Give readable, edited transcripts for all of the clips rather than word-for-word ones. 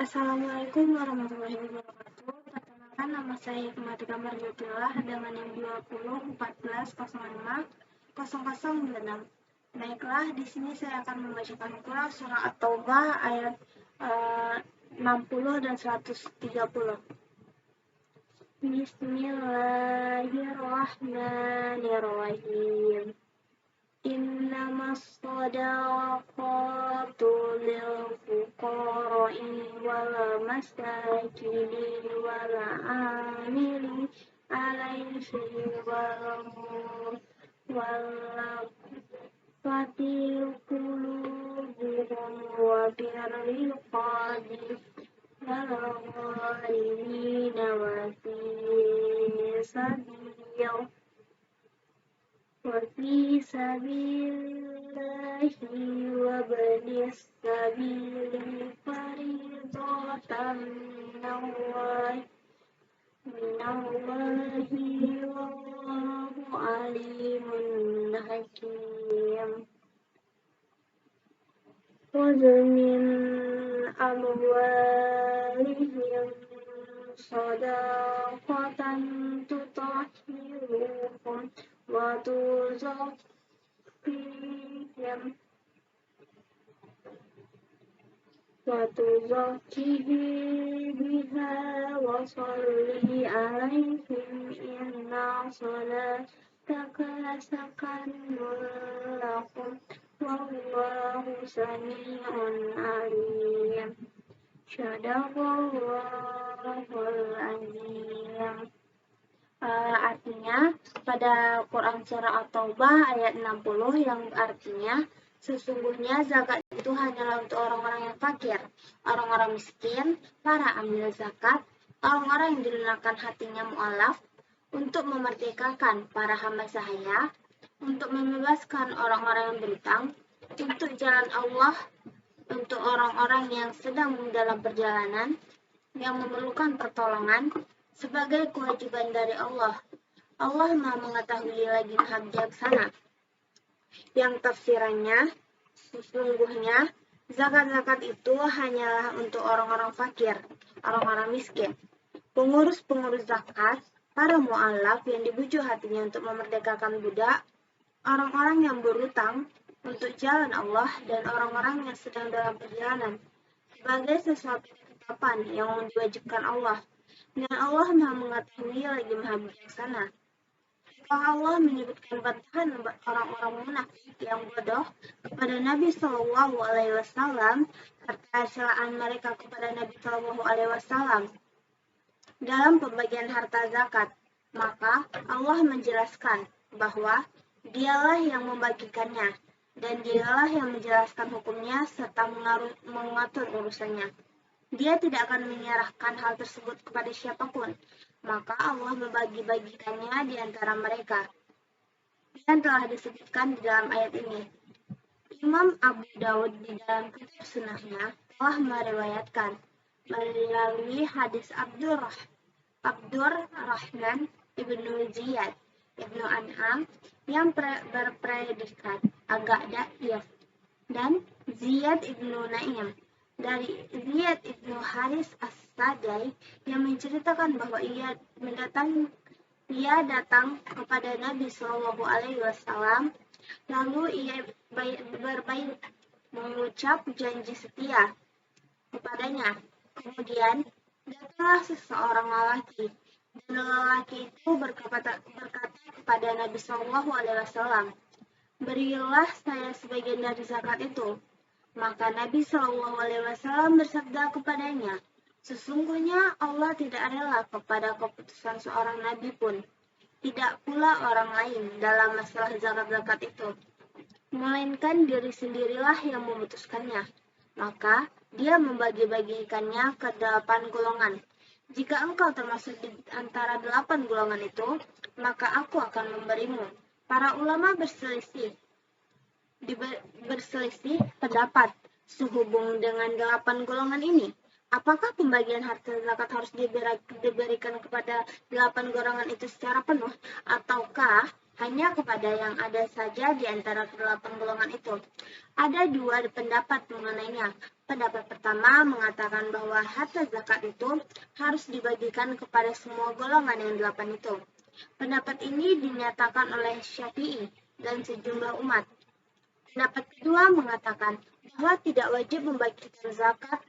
Assalamualaikum warahmatullahi wabarakatuh. Perkenalkan, nama saya Hikmatika Marjutillah dengan NIM 2014050096. Baiklah, di sini saya akan membacakan pula surah At-Taubah ayat 60 dan 130. Bismillahirrahmanirrahim. Innamas shadaqatu lil fuqara'i wal masakini wal amili 'alaihi wal fatil qulubuhum wa fir riqabi wal gharimina wa fi sabil وفي سبيل الله وابن السبيل فريضة من الله والله عليم حكيم. خذ من أموالهم صدقة تطهرهم وتزكيهم بها وصل عليهم إن صلاتك سكن لهم والله سميع عليم. Sadaqallahul azim. Artinya pada Quran surah At-Taubah ayat 60 yang artinya sesungguhnya zakat itu hanyalah untuk orang-orang yang fakir, orang-orang miskin, para amil zakat, orang-orang yang dilunakan hatinya mu'alaf, untuk memerdekakan para hamba sahaya, untuk membebaskan orang-orang yang berutang, untuk jalan Allah, untuk orang-orang yang sedang dalam perjalanan, yang memerlukan pertolongan, sebagai kewajiban dari Allah. Allah Maha mengetahui lagi Maha bijaksana. Yang tafsirannya, sesungguhnya zakat-zakat itu hanyalah untuk orang-orang fakir, orang-orang miskin, pengurus-pengurus zakat, para mu'alaf yang dibujuk hatinya untuk memerdekakan budak, orang-orang yang berutang untuk jalan Allah, dan orang-orang yang sedang dalam perjalanan, sebagai sesuatu ketetapan yang diwajibkan Allah. Dan Allah Maha mengetahui lagi Maha bijaksana. Setelah Allah menyebutkan bantahan orang-orang munafik yang bodoh kepada Nabi Shallallahu Alaihi Wasallam serta celaan mereka kepada Nabi Shallallahu Alaihi Wasallam dalam pembagian harta zakat, maka Allah menjelaskan bahwa Dialah yang membagikannya dan Dialah yang menjelaskan hukumnya serta mengatur urusannya. Dia tidak akan menyerahkan hal tersebut kepada siapapun, maka Allah membagi-bagikannya di antara mereka. Dan telah disebutkan di dalam ayat ini. Imam Abu Dawud di dalam kitab Sunnahnya telah meriwayatkan melalui hadis Abdurrahman ibnu Ziyad ibnu An'am yang berpredikat agak dhaif, dan Ziyad ibnu Naim dari Ziyad ibnu Haris As-Sadai yang menceritakan bahwa ia datang kepada Nabi Shallallahu Alaihi Wasallam, lalu ia berbait mengucap janji setia kepadanya. Kemudian datanglah seseorang lelaki, dan lelaki itu berkata kepada Nabi Shallallahu Alaihi Wasallam, berilah saya sebagian dari zakat itu. Maka Nabi Shallallahu Alaihi Wasallam bersabda kepadanya, sesungguhnya Allah tidak rela kepada keputusan seorang nabi pun, tidak pula orang lain dalam masalah zakat-zakat itu, melainkan diri sendirilah yang memutuskannya. Maka dia membagi-bagikannya ke 8 golongan. Jika engkau termasuk di antara 8 golongan itu, maka aku akan memberimu. Para ulama berselisih pendapat sehubung dengan 8 golongan ini. Apakah pembagian harta zakat harus diberikan kepada 8 golongan itu secara penuh, ataukah hanya kepada yang ada saja di antara kedelapan golongan itu. Ada dua pendapat mengenainya. Pendapat pertama mengatakan bahwa harta zakat itu harus dibagikan kepada semua golongan yang 8 itu. Pendapat ini dinyatakan oleh Syafi'i dan sejumlah umat. Pendapat kedua mengatakan bahwa tidak wajib membagikan zakat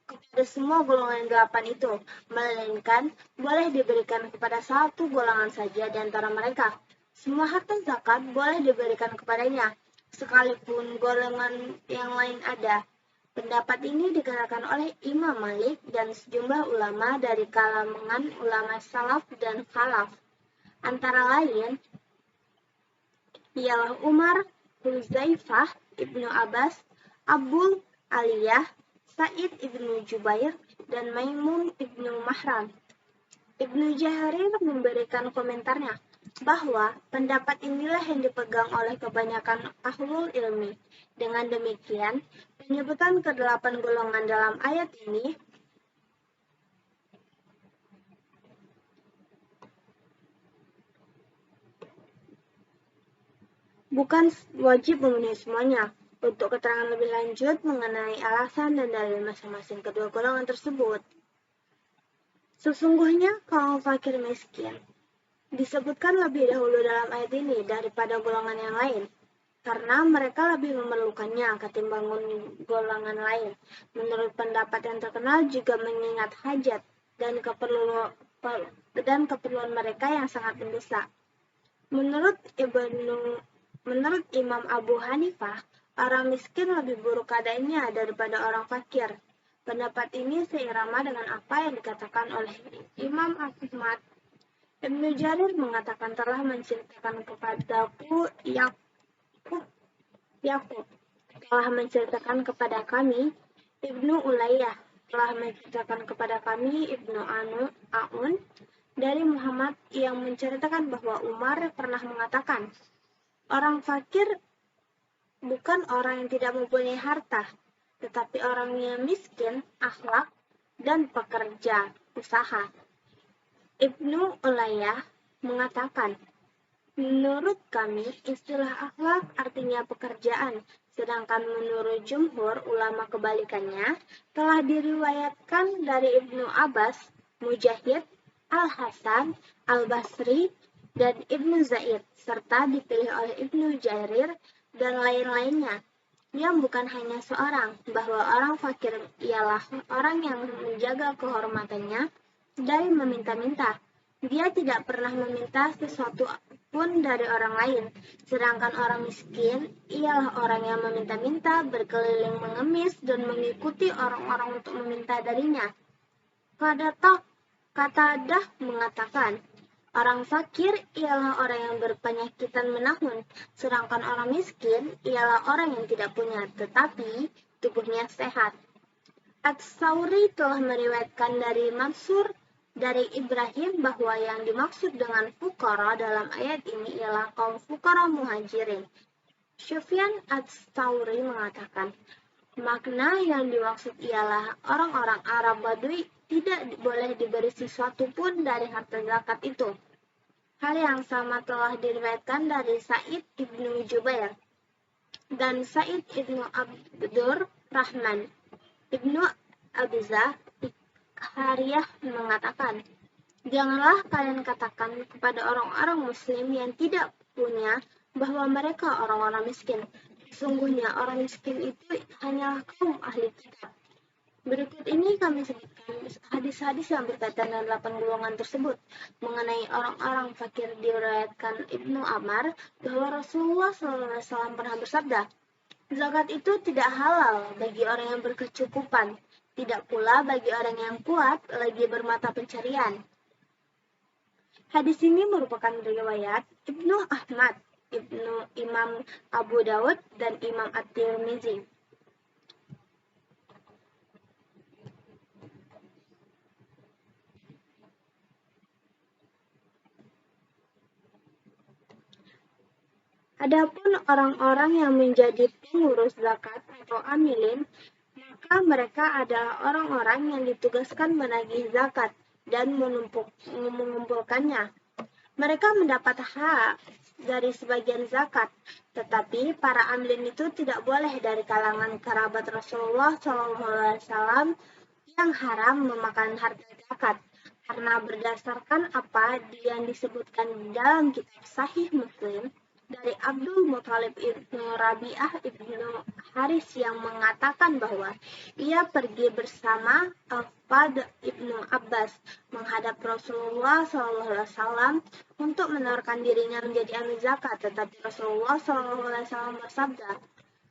kepada semua golongan 8 itu, melainkan boleh diberikan kepada satu golongan saja di antara mereka. Semua harta zakat boleh diberikan kepadanya, sekalipun golongan yang lain ada. Pendapat ini dikatakan oleh Imam Malik dan sejumlah ulama dari kalangan ulama salaf dan khalaf. Antara lain, ialah Umar, Huzaifah, Ibnu Abbas, Abu Aliyah, Sa'id ibnu Jubair, dan Maimun ibnu Mahran. Ibnu Jarir memberikan komentarnya bahwa pendapat inilah yang dipegang oleh kebanyakan ahlul ilmi. Dengan demikian, penyebutan kedelapan golongan dalam ayat ini bukan wajib memenuhi semuanya. Untuk keterangan lebih lanjut mengenai alasan dan dalil masing-masing kedua golongan tersebut. Sesungguhnya kaum fakir miskin disebutkan lebih dahulu dalam ayat ini daripada golongan yang lain, karena mereka lebih memerlukannya ketimbang golongan lain. Menurut pendapat yang terkenal juga mengingat hajat dan keperluan mereka yang sangat mendesak. Menurut Imam Abu Hanifah, orang miskin lebih buruk keadaannya daripada orang fakir. Pendapat ini seirama dengan apa yang dikatakan oleh Imam Ahmad. Ibnu Jarir mengatakan telah menceritakan kepadaku Yakub telah menceritakan kepada kami Ibnu Ulayyah telah menceritakan kepada kami Ibnu Aun dari Muhammad yang menceritakan bahwa Umar pernah mengatakan, orang fakir bukan orang yang tidak mempunyai harta, tetapi orang yang miskin, akhlak, dan pekerja usaha. Ibnu Ulayyah mengatakan, menurut kami istilah akhlak artinya pekerjaan, sedangkan menurut jumhur ulama kebalikannya telah diriwayatkan dari Ibnu Abbas, Mujahid, Al-Hasan, Al-Basri, dan Ibnu Zaid, serta dipilih oleh Ibnu Jarir dan lain-lainnya, yang bukan hanya seorang, bahwa orang fakir ialah orang yang menjaga kehormatannya dari meminta-minta. Dia tidak pernah meminta sesuatu pun dari orang lain, sedangkan orang miskin ialah orang yang meminta-minta, berkeliling mengemis, dan mengikuti orang-orang untuk meminta darinya. Qatadah mengatakan, orang fakir ialah orang yang berpenyakitan menahun, sedangkan orang miskin ialah orang yang tidak punya, tetapi tubuhnya sehat. Ats-Tsauri telah meriwayatkan dari Mansur dari Ibrahim bahwa yang dimaksud dengan fuqara dalam ayat ini ialah kaum fuqara muhajirin. Sufyan Ats-Tsauri mengatakan, makna yang dimaksud ialah orang-orang Arab Badui tidak boleh diberi sesuatu pun dari harta zakat itu. Hal yang sama telah diriwayatkan dari Sa'id ibnu Jubair dan Sa'id ibnu Abdur Rahman. Ibnu Abizah Hariyah mengatakan, janganlah kalian katakan kepada orang-orang muslim yang tidak punya bahwa mereka orang-orang miskin. Sesungguhnya orang miskin itu hanyalah kaum ahli kitab. Berikut ini kami sebutkan hadis-hadis yang berkaitan dengan 8 golongan tersebut. Mengenai orang-orang fakir diriwayatkan Ibnu Amar bahwa Rasulullah SAW pernah bersabda, zakat itu tidak halal bagi orang yang berkecukupan, tidak pula bagi orang yang kuat lagi bermata pencarian. Hadis ini merupakan riwayat Ibnu Ahmad, Imam Abu Dawud, dan Imam At-Tirmizi. Adapun orang-orang yang menjadi pengurus zakat atau amilin, maka mereka adalah orang-orang yang ditugaskan menagih zakat dan mengumpulkannya. Mereka mendapat hak dari sebagian zakat, tetapi para amilin itu tidak boleh dari kalangan kerabat Rasulullah SAW yang haram memakan harta zakat, karena berdasarkan apa yang disebutkan di dalam kitab Sahih Muslim dari Abdul Muthalib ibnu Rabi'ah ibnu Haris yang mengatakan bahwa ia pergi bersama Al-Fadl ibnu Abbas menghadap Rasulullah SAW untuk menawarkan dirinya menjadi amil zakat, tetapi Rasulullah SAW bersabda,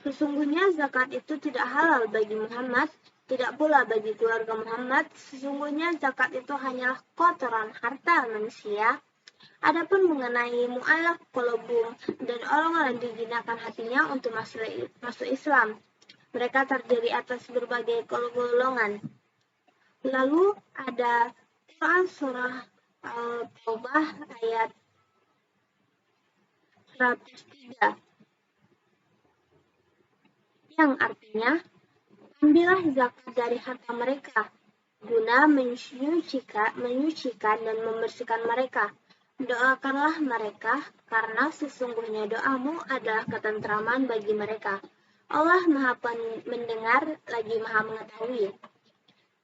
sesungguhnya zakat itu tidak halal bagi Muhammad, tidak pula bagi keluarga Muhammad. Sesungguhnya zakat itu hanyalah kotoran harta manusia. Adapun mengenai mu'alaf qulubum dan orang-orang dijinakan hatinya untuk masuk Islam, mereka terdiri atas berbagai golongan. Lalu ada Quran surah Al-Taubah ayat 103 yang artinya, ambillah zakat dari harta mereka guna menyucikan dan membersihkan mereka. Doakanlah mereka, karena sesungguhnya doamu adalah ketentraman bagi mereka. Allah Maha mendengar lagi Maha mengetahui.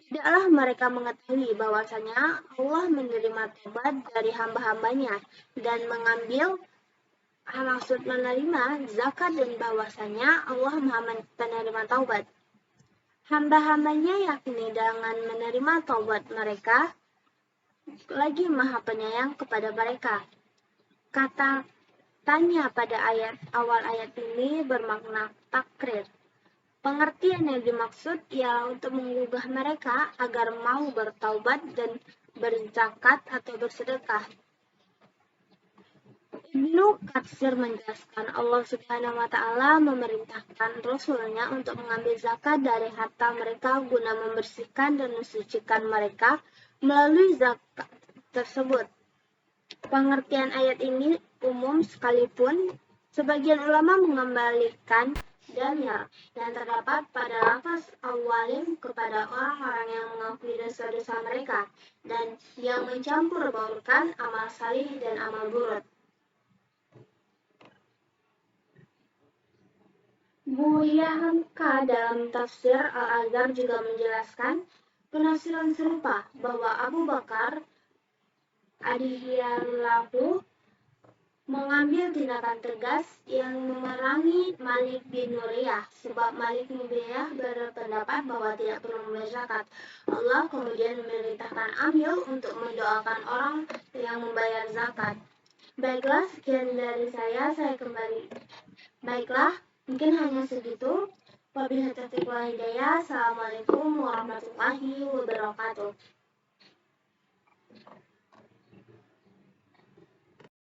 Tidaklah mereka mengetahui bahwasanya Allah menerima taubat dari hamba-hambanya dan mengambil maksud menerima zakat dan bahwasanya Allah Maha penerima taubat. Hamba-hambanya yakni dengan menerima taubat mereka lagi Maha penyayang kepada mereka. Kata tanya pada awal ayat ini bermakna takrir. Pengertian yang dimaksud ialah untuk mengubah mereka agar mau bertaubat dan berzakat atau bersedekah. Ibnu Katsir menjelaskan Allah Subhanahu wa Ta'ala memerintahkan Rasulnya untuk mengambil zakat dari harta mereka guna membersihkan dan mensucikan mereka melalui zakat tersebut. Pengertian ayat ini umum sekalipun sebagian ulama mengembalikan dalil yang terdapat pada lafaz awalim kepada orang-orang yang mengakui dosa-dosa mereka dan yang mencampur baurkan amal salih dan amal buruk. Buya Hamka dalam tafsir Al-Azhar juga menjelaskan penafsiran serupa bahwa Abu Bakar radhiyallahu mengambil tindakan tegas yang memerangi Malik bin Nuriyah, sebab Malik bin Nuriyah berpendapat bahwa tidak perlu membayar zakat. Allah kemudian memerintahkan Amil untuk mendoakan orang yang membayar zakat. Baiklah, sekian dari saya kembali. Baiklah, mungkin hanya segitu. Wabillahi taufiq wal hidayah. Assalamualaikum warahmatullahi wabarakatuh.